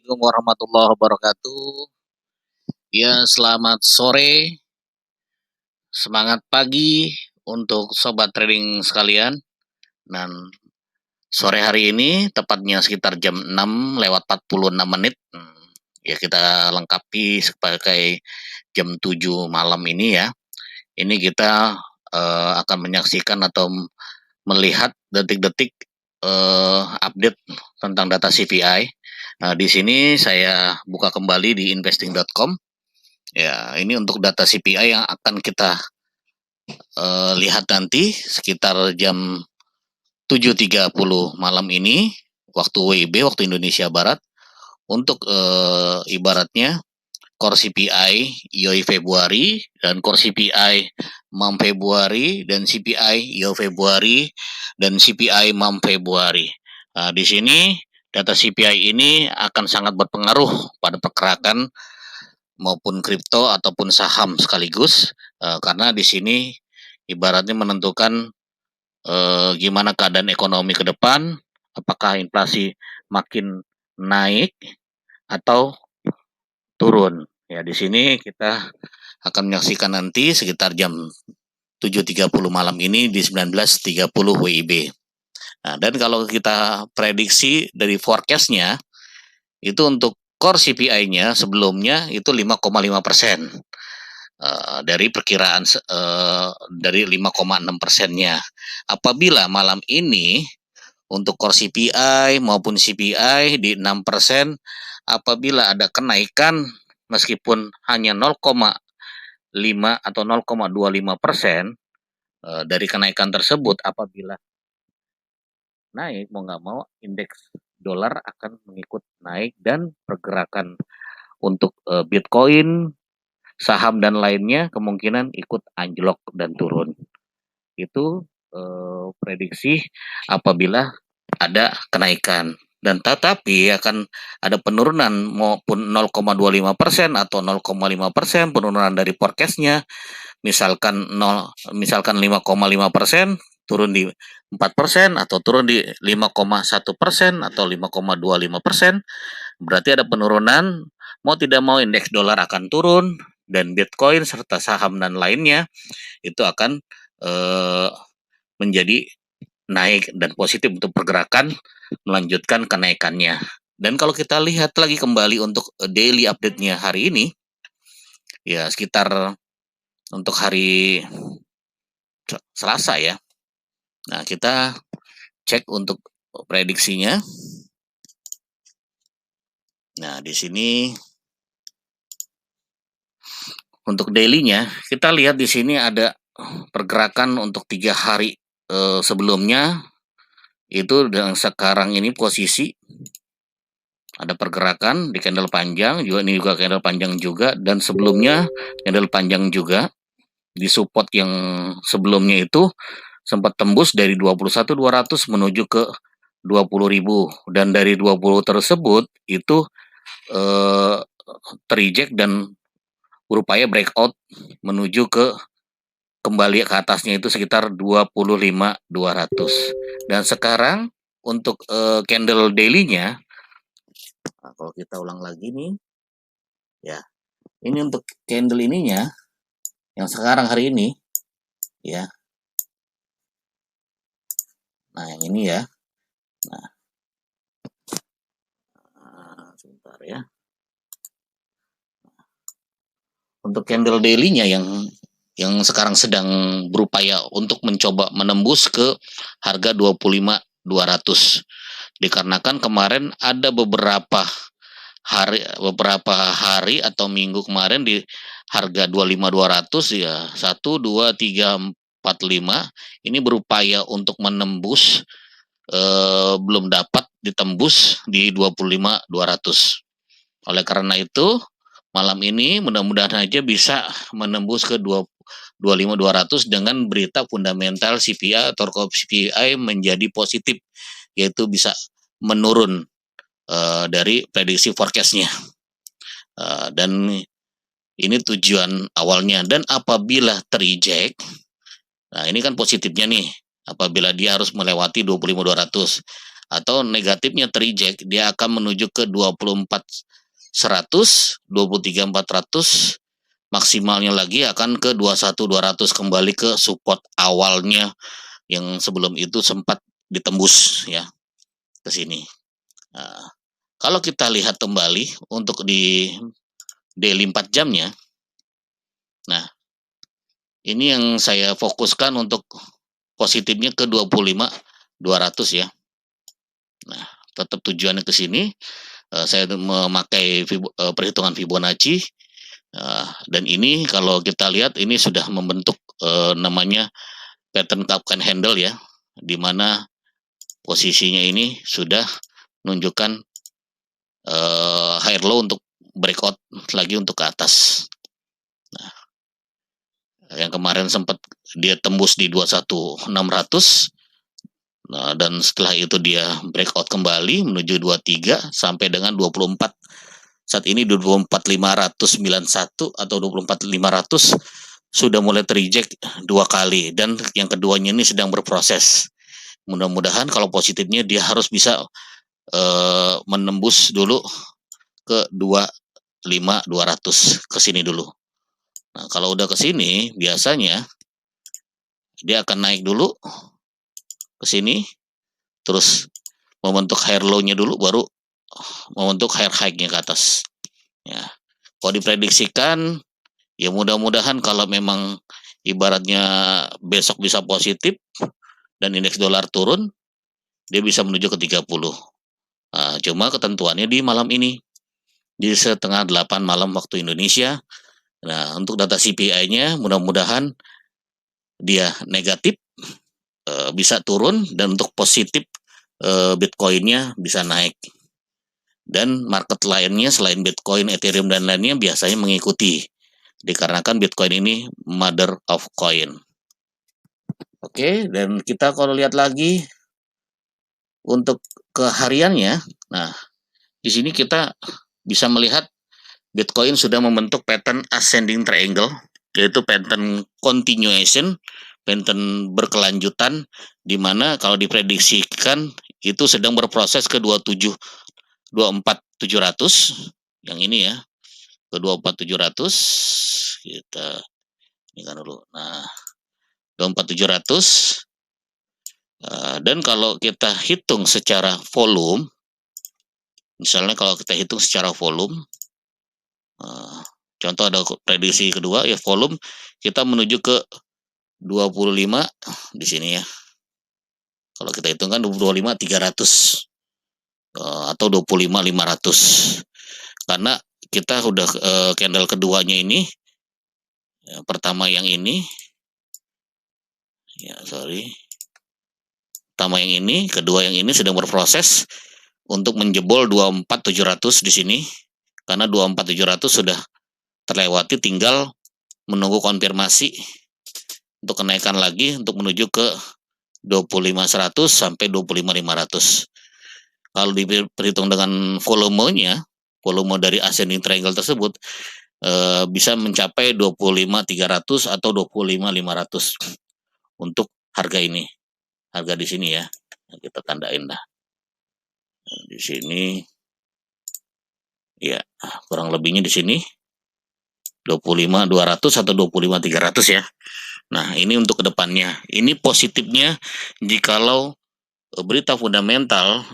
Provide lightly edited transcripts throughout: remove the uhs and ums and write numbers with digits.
Assalamualaikum warahmatullahi wabarakatuh. Ya, selamat sore, semangat pagi untuk sobat trading sekalian. Dan sore hari ini tepatnya sekitar jam 6:46. Ya kita lengkapi sebagai jam 7 malam ini ya. Ini kita akan menyaksikan atau melihat detik-detik update tentang data CPI. Nah, di sini saya buka kembali di investing.com. Ya, ini untuk data CPI yang akan kita lihat nanti sekitar jam 7.30 malam ini waktu WIB, waktu Indonesia Barat. Untuk ibaratnya core CPI YOY Februari dan core CPI MAM Februari dan CPI YOY Februari dan CPI MAM Februari. Nah, di sini data CPI ini akan sangat berpengaruh pada pergerakan maupun kripto ataupun saham sekaligus, karena di sini ibaratnya menentukan gimana keadaan ekonomi ke depan, apakah inflasi makin naik atau turun. Ya, di sini kita akan menyaksikan nanti sekitar jam 7.30 malam ini di 19.30 WIB. Nah, dan kalau kita prediksi dari forecast-nya, itu untuk core CPI-nya sebelumnya itu 5,5%. Dari perkiraan dari 5,6%-nya. Apabila malam ini untuk core CPI maupun CPI di 6%, apabila ada kenaikan meskipun hanya 0,5 atau 0,25% dari kenaikan tersebut, apabila naik mau nggak mau indeks dolar akan mengikut naik dan pergerakan untuk Bitcoin, saham dan lainnya kemungkinan ikut anjlok dan turun. Itu prediksi apabila ada kenaikan. Dan tetapi akan ada penurunan maupun 0,25% atau 0,5% penurunan dari forecast-nya. Misalkan 5,5% turun di 4% atau turun di 5,1% atau 5,25%. Berarti ada penurunan, mau tidak mau indeks dolar akan turun dan Bitcoin serta saham dan lainnya itu akan menjadi naik dan positif untuk pergerakan melanjutkan kenaikannya. Dan kalau kita lihat lagi kembali untuk daily update-nya hari ini, ya sekitar untuk hari Selasa ya. Nah, kita cek untuk prediksinya. Nah, di sini untuk daily-nya kita lihat di sini ada pergerakan untuk 3 hari sebelumnya itu dan sekarang ini posisi ada pergerakan di candle panjang juga, ini juga candle panjang juga, dan sebelumnya candle panjang juga di support yang sebelumnya itu sempat tembus dari 21.200 menuju ke 20.000, dan dari 20 tersebut itu tereject dan berupaya breakout menuju ke kembali ke atasnya itu sekitar 25.200. Dan sekarang untuk candle daily-nya, nah, kalau kita ulang lagi nih, ya ini untuk candle ininya yang sekarang hari ini, ya. Nah yang ini ya. Nah, sebentar ya. Untuk candle daily-nya yang sekarang sedang berupaya untuk mencoba menembus ke harga 25.200. Dikarenakan kemarin ada beberapa hari atau minggu kemarin di harga 25.200 ya, 1 2 3 4 5 ini berupaya untuk menembus, belum dapat ditembus di 25.200. Oleh karena itu malam ini mudah-mudahan aja bisa menembus ke 25.200 dengan berita fundamental CPI atau core CPI menjadi positif, yaitu bisa menurun dari prediksi forecast-nya. Dan ini tujuan awalnya. Dan apabila tereject, nah ini kan positifnya nih, apabila dia harus melewati 25.200. atau negatifnya terreject, dia akan menuju ke 24.100, 23.400, maksimalnya lagi akan ke 21.200, kembali ke support awalnya yang sebelum itu sempat ditembus ya ke sini. Nah, kalau kita lihat kembali untuk di daily 4 jamnya, nah ini yang saya fokuskan untuk positifnya ke 25.200 ya. Nah, tetap tujuannya ke sini. Saya memakai perhitungan Fibonacci, dan ini kalau kita lihat ini sudah membentuk namanya pattern cup can handle ya, di mana posisinya ini sudah menunjukkan higher low untuk breakout lagi untuk ke atas. Nah, yang kemarin sempat dia tembus di 21.600. Nah, dan setelah itu dia breakout kembali menuju 23 sampai dengan 24. Saat ini 24.591 atau 24.500 sudah mulai terreject 2 kali, dan yang keduanya ini sedang berproses. Mudah-mudahan kalau positifnya dia harus bisa menembus dulu ke 25.200 ke sini dulu. Nah, kalau udah ke sini biasanya dia akan naik dulu ke sini, terus membentuk higher low-nya dulu, baru membentuk higher high-nya ke atas. Ya, kalau diprediksikan, ya mudah-mudahan kalau memang ibaratnya besok bisa positif dan indeks dolar turun, dia bisa menuju ke 30. Nah, cuma ketentuannya di malam ini, di setengah 8 malam waktu Indonesia. Nah, untuk data CPI-nya mudah-mudahan dia negatif, bisa turun, dan untuk positif Bitcoin-nya bisa naik. Dan market lainnya selain Bitcoin, Ethereum, dan lainnya biasanya mengikuti, dikarenakan Bitcoin ini mother of coin. Oke, dan kita kalau lihat lagi untuk kehariannya, nah di sini kita bisa melihat Bitcoin sudah membentuk pattern ascending triangle, yaitu pattern continuation, pattern berkelanjutan, di mana kalau diprediksikan itu sedang berproses ke 24.700, yang ini ya, ke 24.700. Kita ini kan dulu. Nah, 24.700, dan kalau kita hitung secara volume, misalnya kalau kita hitung secara volume, contoh ada prediksi kedua ya, volume kita menuju ke 25 di sini ya. Kalau kita hitung kan 25.300 atau 25.500. Karena kita udah candle keduanya ini, ya, pertama yang ini, ya pertama yang ini, kedua yang ini sedang berproses untuk menjebol 24.700 di sini. Karena 24.700 sudah terlewati, tinggal menunggu konfirmasi untuk kenaikan lagi untuk menuju ke 25.100 sampai 25.500. Kalau diperhitung dengan volumenya, volume dari ascending triangle tersebut bisa mencapai 25.300 atau 25.500 untuk harga ini. Harga di sini ya. Kita tandain dah. Di sini ya, kurang lebihnya di sini 25.200 atau 25.300 ya. Nah, ini untuk kedepannya. Ini positifnya jikalau berita fundamental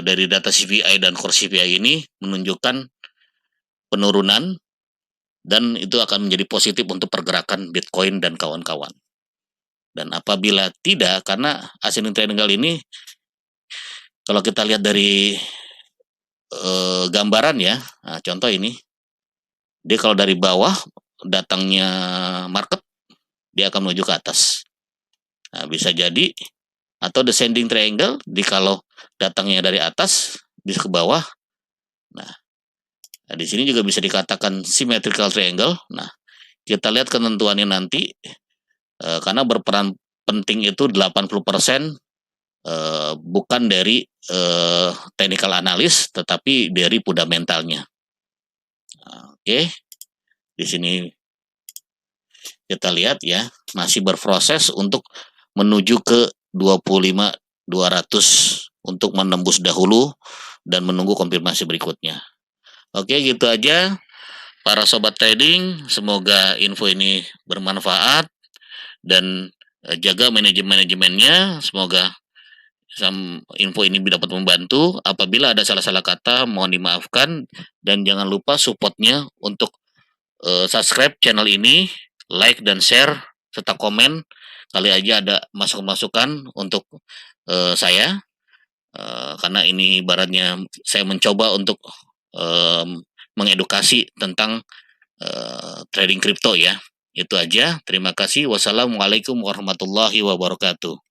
dari data CPI dan core CPI ini menunjukkan penurunan, dan itu akan menjadi positif untuk pergerakan Bitcoin dan kawan-kawan. Dan apabila tidak, karena ascending triangle ini kalau kita lihat dari gambaran ya, nah, contoh ini, dia kalau dari bawah datangnya market, dia akan menuju ke atas. Nah, bisa jadi atau descending triangle, di kalau datangnya dari atas bisa ke bawah. Nah, di sini juga bisa dikatakan symmetrical triangle. Nah, kita lihat ketentuannya nanti, karena berperan penting itu 80% bukan dari technical analis, tetapi dari fundamentalnya. Oke, di sini kita lihat ya, masih berproses untuk menuju ke 25.200 untuk menembus dahulu dan menunggu konfirmasi berikutnya. Oke, gitu aja para sobat trading, semoga info ini bermanfaat dan jaga manajemennya, semoga info ini dapat membantu. Apabila ada salah-salah kata mohon dimaafkan, dan jangan lupa supportnya untuk subscribe channel ini, like dan share serta komen. Kali aja ada masukan-masukan untuk saya, karena ini ibaratnya saya mencoba untuk mengedukasi tentang trading kripto ya. Itu aja. Terima kasih. Wassalamualaikum warahmatullahi wabarakatuh.